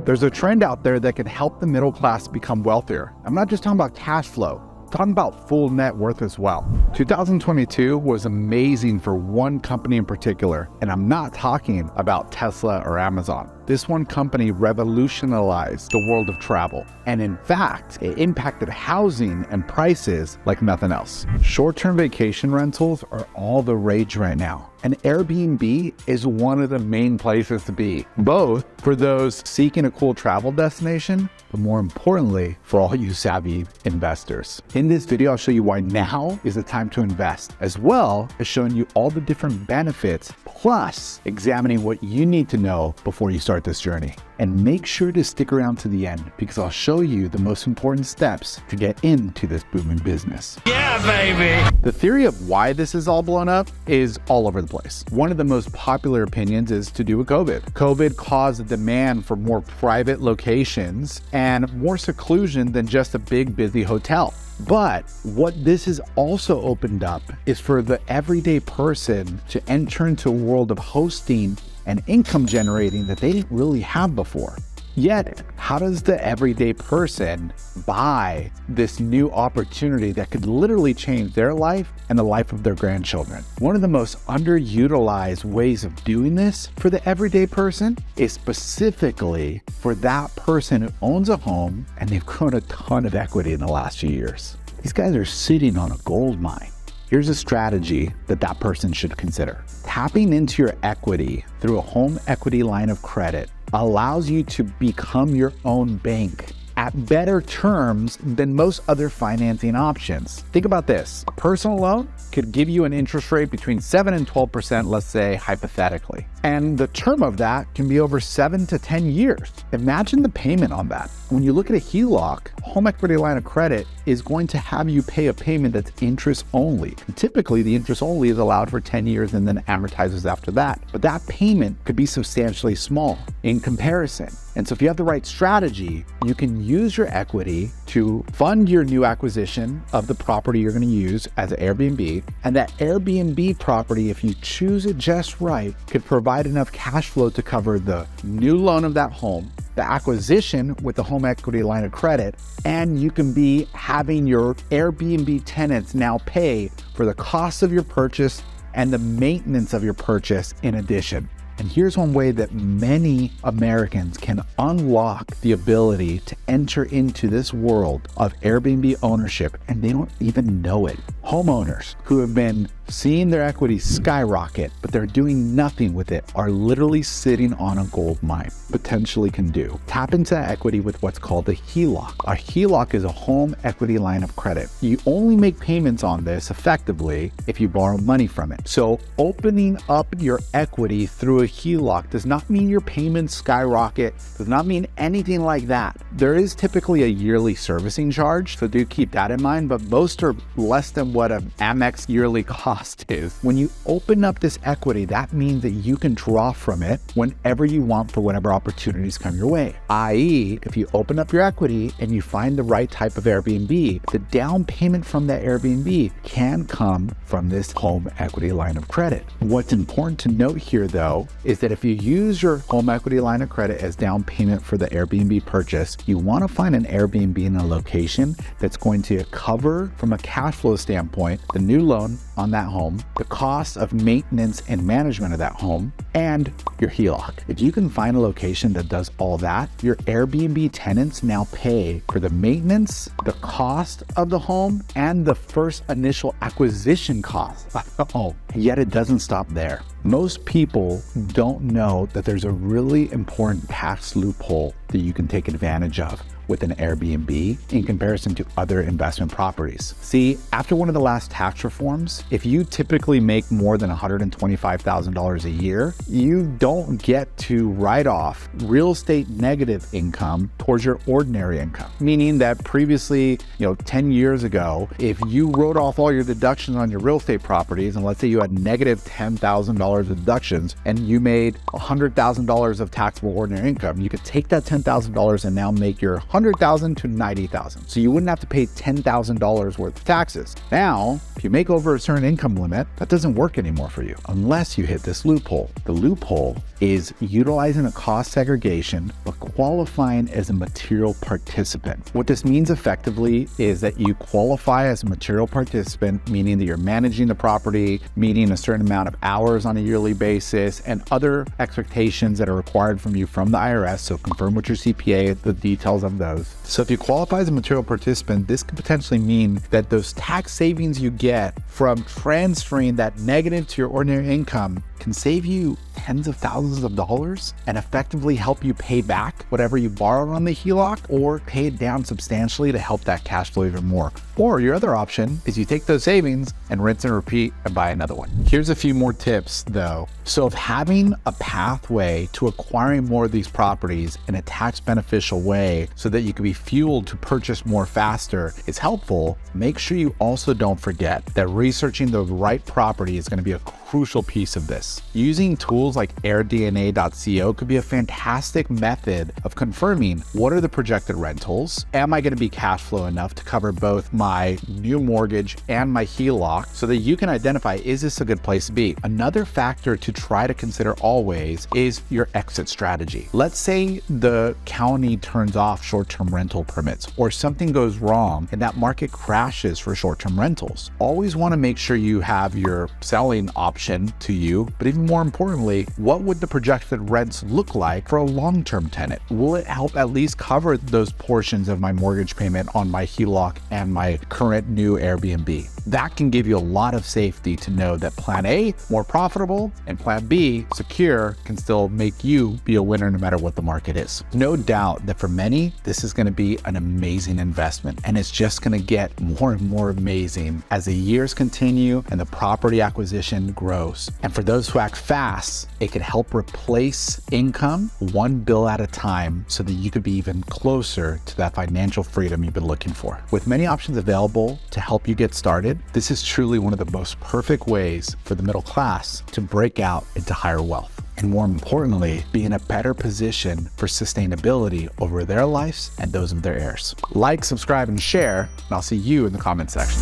There's a trend out there that can help the middle class become wealthier. I'm not just talking about cash flow, I'm talking about full net worth as well. 2022 was amazing for one company in particular, and I'm not talking about Tesla or Amazon. This one company revolutionized the world of travel. And in fact, it impacted housing and prices like nothing else. Short-term vacation rentals are all the rage right now. And Airbnb is one of the main places to be, both for those seeking a cool travel destination, but more importantly, for all you savvy investors. In this video, I'll show you why now is the time to invest, as well as showing you all the different benefits, plus examining what you need to know before you start this journey. And make sure to stick around to the end because I'll show you the most important steps to get into this booming business. Yeah, baby! The theory of why this is all blown up is all over the place. One of the most popular opinions is to do with COVID. COVID caused a demand for more private locations and more seclusion than just a big, busy hotel. But what this has also opened up is for the everyday person to enter into a world of hosting and income generating that they didn't really have before. Yet, how does the everyday person buy this new opportunity that could literally change their life and the life of their grandchildren? One of the most underutilized ways of doing this for the everyday person is specifically for that person who owns a home and they've grown a ton of equity in the last few years. These guys are sitting on a gold mine. Here's a strategy that that person should consider. Tapping into your equity through a home equity line of credit allows you to become your own bank at better terms than most other financing options. Think about this. A personal loan could give you an interest rate between 7 and 12%, let's say hypothetically. And the term of that can be over 7 to 10 years. Imagine the payment on that. When you look at a HELOC, home equity line of credit is going to have you pay a payment that's interest only. And typically, the interest only is allowed for 10 years and then amortizes after that. But that payment could be substantially small in comparison. And so if you have the right strategy, you can use your equity to fund your new acquisition of the property you're going to use as an Airbnb. And that Airbnb property, if you choose it just right, could provide enough cash flow to cover the new loan of that home, the acquisition with the home equity line of credit, and you can be having your Airbnb tenants now pay for the cost of your purchase and the maintenance of your purchase in addition. And here's one way that many Americans can unlock the ability to enter into this world of Airbnb ownership, and they don't even know it. Homeowners who have been seeing their equity skyrocket, but they're doing nothing with it, are literally sitting on a gold mine, potentially can do. Tap into equity with what's called a HELOC. A HELOC is a home equity line of credit. You only make payments on this effectively if you borrow money from it. So opening up your equity through a HELOC does not mean your payments skyrocket, does not mean anything like that. There is typically a yearly servicing charge, so do keep that in mind, but most are less than what an Amex yearly cost is. When you open up this equity, that means that you can draw from it whenever you want for whatever opportunities come your way. i.e., if you open up your equity and you find the right type of Airbnb, the down payment from that Airbnb can come from this home equity line of credit. What's important to note here, though, is that if you use your home equity line of credit as down payment for the Airbnb purchase, you want to find an Airbnb in a location that's going to cover, from a cash flow standpoint, the new loan on that home, the cost of maintenance and management of that home, and your HELOC. If you can find a location that does all that, your Airbnb tenants now pay for the maintenance, the cost of the home, and the first initial acquisition cost of the home. Yet it doesn't stop there. Most people don't know that there's a really important tax loophole that you can take advantage of with an Airbnb in comparison to other investment properties. See, after one of the last tax reforms, if you typically make more than $125,000 a year, you don't get to write off real estate negative income towards your ordinary income. Meaning that previously, 10 years ago, if you wrote off all your deductions on your real estate properties, and let's say you had negative $10,000 of deductions and you made $100,000 of taxable ordinary income, you could take that $10,000 and now make your $100,000 to $90,000. So you wouldn't have to pay $10,000 worth of taxes. Now, if you make over a certain income limit, that doesn't work anymore for you unless you hit this loophole. The loophole is utilizing a cost segregation, but qualifying as a material participant. What this means effectively is that you qualify as a material participant, meaning that you're managing the property, meeting a certain amount of hours on a yearly basis, and other expectations that are required from you from the IRS. So confirm with your CPA the details of those. So if you qualify as a material participant, this could potentially mean that those tax savings you get from transferring that negative to your ordinary income can save you tens of thousands of dollars and effectively help you pay back whatever you borrowed on the HELOC, or pay it down substantially to help that cash flow even more. Or your other option is you take those savings and rinse and repeat and buy another one. Here's a few more tips though. So if having a pathway to acquiring more of these properties in a tax beneficial way so that you can be fueled to purchase more faster is helpful, make sure you also don't forget that researching the right property is going to be a crucial piece of this. Using tools like airdna.co could be a fantastic method of confirming what are the projected rentals. Am I going to be cash flow enough to cover both my new mortgage and my HELOC, so that you can identify, is this a good place to be? Another factor to try to consider always is your exit strategy. Let's say the county turns off short-term rental permits, or something goes wrong and that market crashes for short-term rentals. Always want to make sure you have your selling option to you, but even more importantly, what would the projected rents look like for a long-term tenant? Will it help at least cover those portions of my mortgage payment on my HELOC and my current new Airbnb? That can give you a lot of safety to know that plan A, more profitable, and plan B, secure, can still make you be a winner no matter what the market is. No doubt that for many, this is going to be an amazing investment, and it's just going to get more and more amazing as the years continue and the property acquisition grows. And for those who act fast, it can help replace income one bill at a time so that you could be even closer to that financial freedom you've been looking for. With many options available to help you get started, this is truly one of the most perfect ways for the middle class to break out into higher wealth, and more importantly, be in a better position for sustainability over their lives and those of their heirs. Like, subscribe, and share, and I'll see you in the comment section.